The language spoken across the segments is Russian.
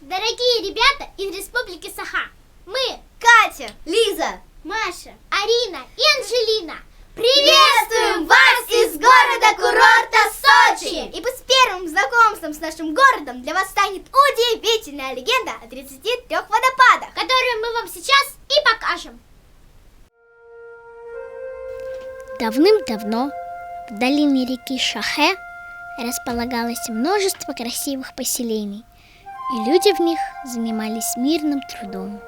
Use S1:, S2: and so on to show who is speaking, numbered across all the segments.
S1: Дорогие ребята из Республики Саха, мы
S2: Катя, Лиза,
S1: Маша, Арина и Анжелина
S2: приветствуем вас из города-курорта Сочи! И пусть первым знакомством с нашим городом для вас станет удивительная легенда о 33 водопадах,
S1: которую мы вам сейчас и покажем.
S3: Давным-давно в долине реки Шахе располагалось множество красивых поселений, и люди в них занимались мирным трудом.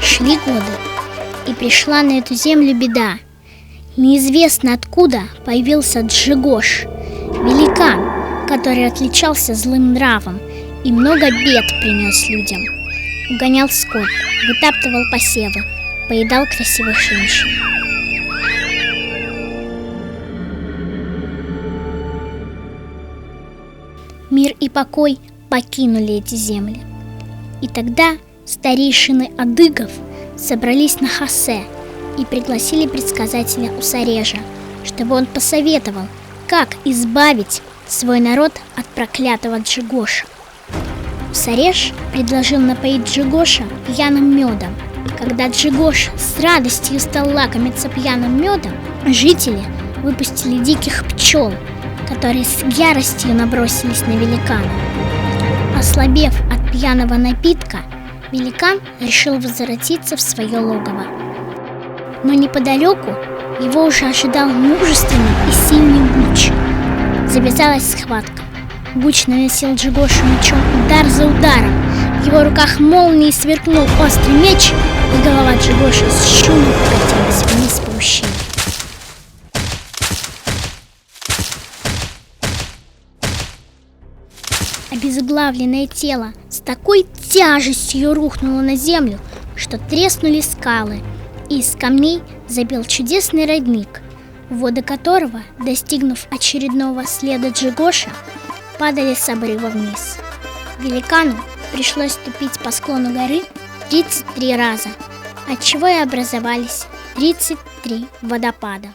S3: Шли годы, и пришла на эту землю беда. Неизвестно откуда появился Джигош, великан, который отличался злым нравом и много бед принес людям. Угонял скот, вытаптывал посевы, поедал красивых женщин. Мир и покой покинули эти земли. И тогда старейшины адыгов собрались на Хасе и пригласили предсказателя Усарежа, чтобы он посоветовал, как избавить свой народ от проклятого Джигоша. Усареж предложил напоить Джигоша пьяным медом. Когда Джигош с радостью стал лакомиться пьяным медом, жители выпустили диких пчел, которые с яростью набросились на великана. Ослабев от пьяного напитка, великан решил возвратиться в свое логово. Но неподалеку его уже ожидал мужественный и сильный Буч. Завязалась схватка. Буч наносил Джигошу мечом удар за ударом. В его руках молнией сверкнул острый меч, и голова Джигоши с шумом покатилась вниз по ущелью. Обезглавленное тело с такой тяжестью рухнуло на землю, что треснули скалы, и из камней забил чудесный родник, воды которого, достигнув очередного следа Джигоша, падали с обрыва вниз. Великану пришлось ступить по склону горы 33 раза, отчего и образовались 33 водопада.